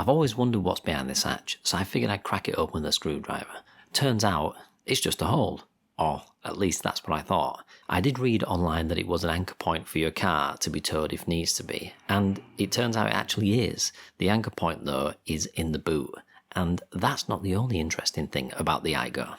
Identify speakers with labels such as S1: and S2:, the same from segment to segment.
S1: I've always wondered what's behind this hatch, so I figured I'd crack it open with a screwdriver. Turns out, it's just a hole. Or at least that's what I thought. I did read online that it was an anchor point for your car to be towed if needs to be, and it turns out it actually is. The anchor point though is in the boot, and that's not the only interesting thing about the Aygo.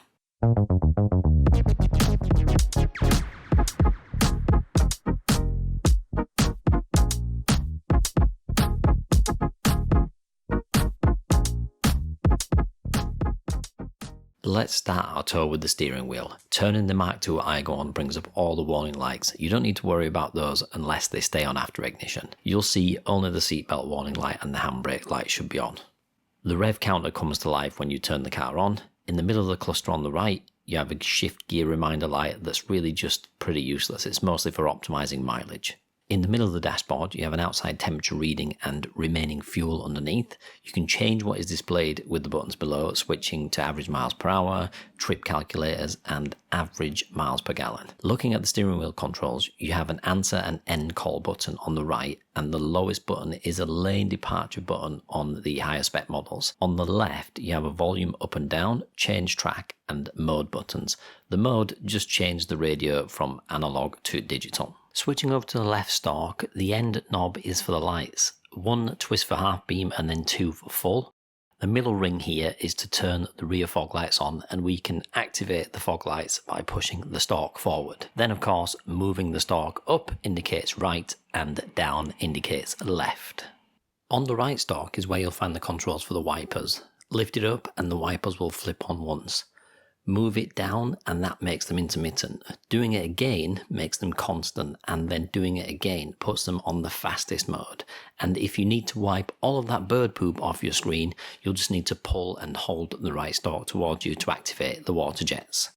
S1: Let's start our tour with the steering wheel. Turning the MK2 Aygo on brings up all the warning lights. You don't need to worry about those unless they stay on after ignition. You'll see only the seatbelt warning light and the handbrake light should be on. The rev counter comes to life when you turn the car on. In the middle of the cluster on the right, you have a shift gear reminder light that's really just pretty useless. It's mostly for optimizing mileage. In the middle of the dashboard, you have an outside temperature reading and remaining fuel underneath. You can change what is displayed with the buttons below, switching to average miles per hour, trip calculators, and average miles per gallon. Looking at the steering wheel controls, you have an answer and end call button on the right, and the lowest button is a lane departure button on the higher spec models. On the left, you have a volume up and down, change track, and mode buttons. The mode just changed the radio from analog to digital. Switching over to the left stalk, the end knob is for the lights. One twist for half beam and then two for full. The middle ring here is to turn the rear fog lights on, and we can activate the fog lights by pushing the stalk forward. Then of course, moving the stalk up indicates right and down indicates left. On the right stalk is where you'll find the controls for the wipers. Lift it up and the wipers will flip on once. Move it down and that makes them intermittent. Doing it again makes them constant, and then doing it again puts them on the fastest mode. And if you need to wipe all of that bird poop off your screen, you'll just need to pull and hold the right stalk towards you to activate the water jets.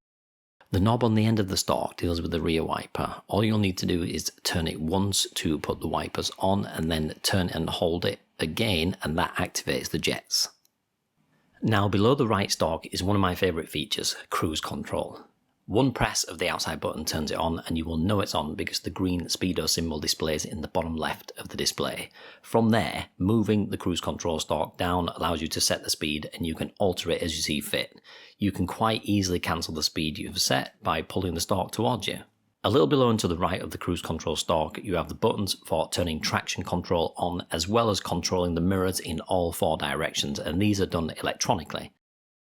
S1: The knob on the end of the stalk deals with the rear wiper. All you'll need to do is turn it once to put the wipers on, and then turn and hold it again, and that activates the jets. Now below the right stalk is one of my favourite features, cruise control. One press of the outside button turns it on, and you will know it's on because the green speedo symbol displays in the bottom left of the display. From there, moving the cruise control stalk down allows you to set the speed, and you can alter it as you see fit. You can quite easily cancel the speed you've set by pulling the stalk towards you. A little below and to the right of the cruise control stalk, you have the buttons for turning traction control on, as well as controlling the mirrors in all four directions, and these are done electronically.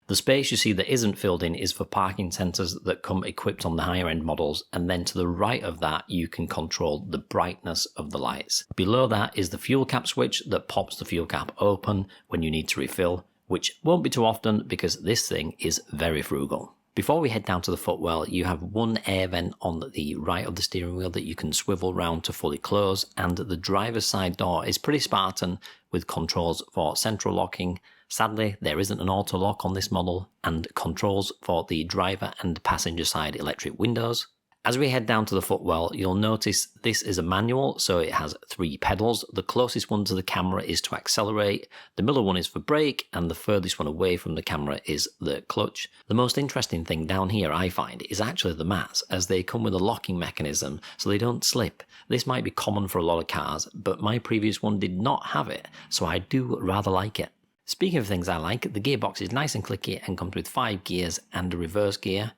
S1: The space you see that isn't filled in is for parking sensors that come equipped on the higher end models, and then to the right of that you can control the brightness of the lights. Below that is the fuel cap switch that pops the fuel cap open when you need to refill, which won't be too often because this thing is very frugal. Before we head down to the footwell, you have one air vent on the right of the steering wheel that you can swivel round to fully close, and the driver's side door is pretty Spartan with controls for central locking. Sadly, there isn't an auto lock on this model, and controls for the driver and passenger side electric windows. As we head down to the footwell, you'll notice this is a manual, so it has 3 pedals. The closest one to the camera is to accelerate, the middle one is for brake, and the furthest one away from the camera is the clutch. The most interesting thing down here, I find, is actually the mats, as they come with a locking mechanism so they don't slip. This might be common for a lot of cars, but my previous one did not have it, so I do rather like it. Speaking of things I like, the gearbox is nice and clicky and comes with 5 gears and a reverse gear.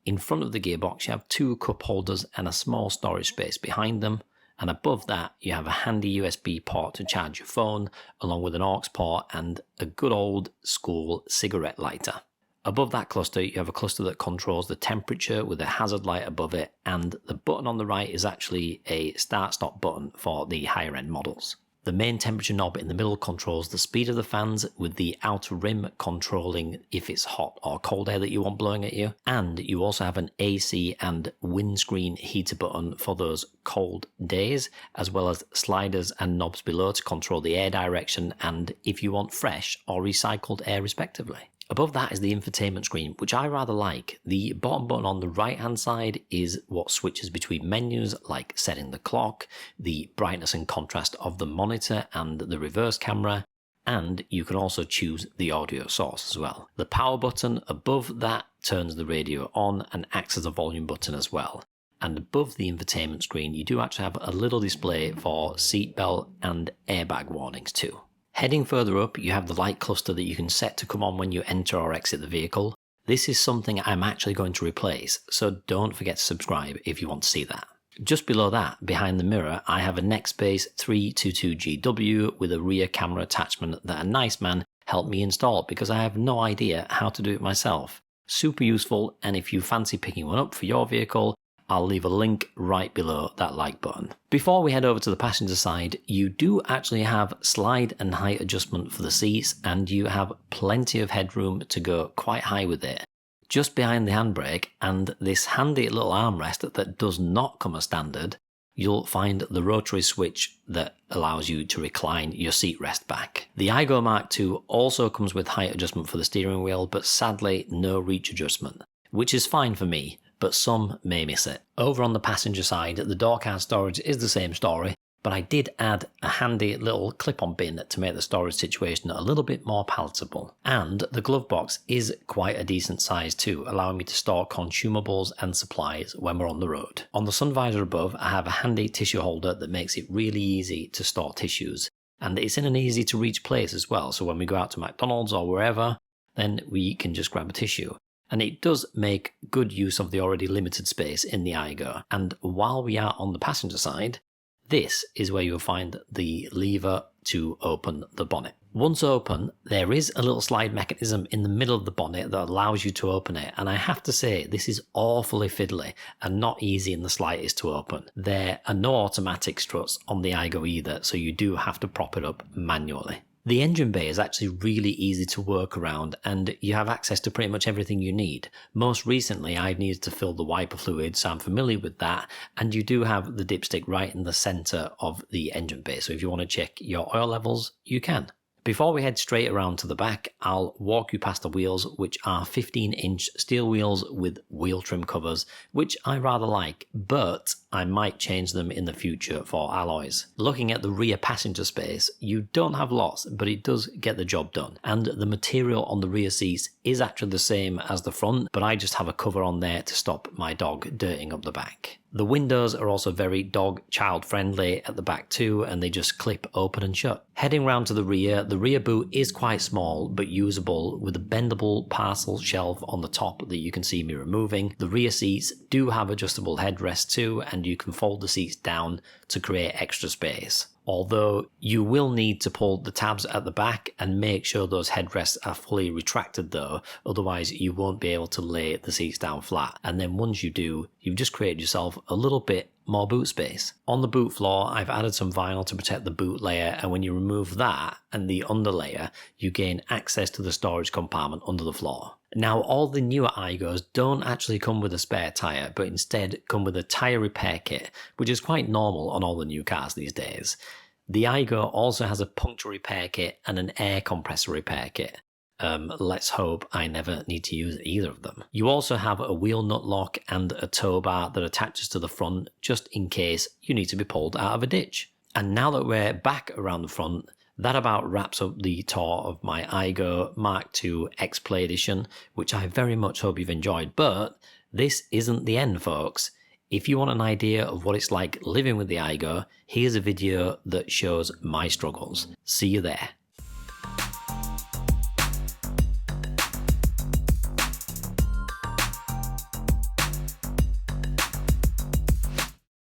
S1: In front of the gearbox you have 2 cup holders and a small storage space behind them, and above that you have a handy USB port to charge your phone, along with an aux port and a good old school cigarette lighter. Above that cluster you have a cluster that controls the temperature with a hazard light above it, and the button on the right is actually a start-stop button for the higher end models. The main temperature knob in the middle controls the speed of the fans, with the outer rim controlling if it's hot or cold air that you want blowing at you. And you also have an AC and windscreen heater button for those cold days, as well as sliders and knobs below to control the air direction and if you want fresh or recycled air respectively. Above that is the infotainment screen, which I rather like. The bottom button on the right hand side is what switches between menus like setting the clock, the brightness and contrast of the monitor and the reverse camera, and you can also choose the audio source as well. The power button above that turns the radio on and acts as a volume button as well. And above the infotainment screen you do actually have a little display for seatbelt and airbag warnings too. Heading further up, you have the light cluster that you can set to come on when you enter or exit the vehicle. This is something I'm actually going to replace, so don't forget to subscribe if you want to see that. Just below that, behind the mirror, I have a Nextbase 322GW with a rear camera attachment that a nice man helped me install because I have no idea how to do it myself. Super useful, and if you fancy picking one up for your vehicle, I'll leave a link right below that like button. Before we head over to the passenger side, you do actually have slide and height adjustment for the seats, and you have plenty of headroom to go quite high with it. Just behind the handbrake and this handy little armrest that does not come as standard, you'll find the rotary switch that allows you to recline your seat rest back. The Aygo Mark II also comes with height adjustment for the steering wheel, but sadly no reach adjustment, which is fine for me, but some may miss it. Over on the passenger side, the door card storage is the same story, but I did add a handy little clip-on bin to make the storage situation a little bit more palatable. And the glove box is quite a decent size too, allowing me to store consumables and supplies when we're on the road. On the sun visor above, I have a handy tissue holder that makes it really easy to store tissues. And it's in an easy to reach place as well, so when we go out to McDonald's or wherever, then we can just grab a tissue. And it does make good use of the already limited space in the Aygo. And while we are on the passenger side, this is where you'll find the lever to open the bonnet. Once open, there is a little slide mechanism in the middle of the bonnet that allows you to open it, and I have to say this is awfully fiddly and not easy in the slightest to open. There are no automatic struts on the Aygo either, so you do have to prop it up manually. The engine bay is actually really easy to work around, and you have access to pretty much everything you need. Most recently I've needed to fill the wiper fluid, so I'm familiar with that, and you do have the dipstick right in the centre of the engine bay, so if you want to check your oil levels, you can. Before we head straight around to the back, I'll walk you past the wheels, which are 15-inch steel wheels with wheel trim covers, which I rather like, but I might change them in the future for alloys. Looking at the rear passenger space, you don't have lots, but it does get the job done. And the material on the rear seats is actually the same as the front, but I just have a cover on there to stop my dog dirtying up the back. The windows are also very dog-child friendly at the back too, and they just clip open and shut. Heading round to the rear boot is quite small but usable, with a bendable parcel shelf on the top that you can see me removing. The rear seats do have adjustable headrests too, and you can fold the seats down to create extra space. Although you will need to pull the tabs at the back and make sure those headrests are fully retracted though, otherwise you won't be able to lay the seats down flat, and then once you do, you've just created yourself a little bit more boot space. On the boot floor, I've added some vinyl to protect the boot layer, and when you remove that and the underlayer, you gain access to the storage compartment under the floor. Now, all the newer Aygos don't actually come with a spare tyre, but instead come with a tyre repair kit, which is quite normal on all the new cars these days. The Aygo also has a puncture repair kit and an air compressor repair kit. Let's hope I never need to use either of them. You also have a wheel nut lock and a tow bar that attaches to the front just in case you need to be pulled out of a ditch. And now that we're back around the front, that about wraps up the tour of my Aygo Mark II X-Play Edition, which I very much hope you've enjoyed. But this isn't the end, folks. If you want an idea of what it's like living with the Aygo, here's a video that shows my struggles. See you there.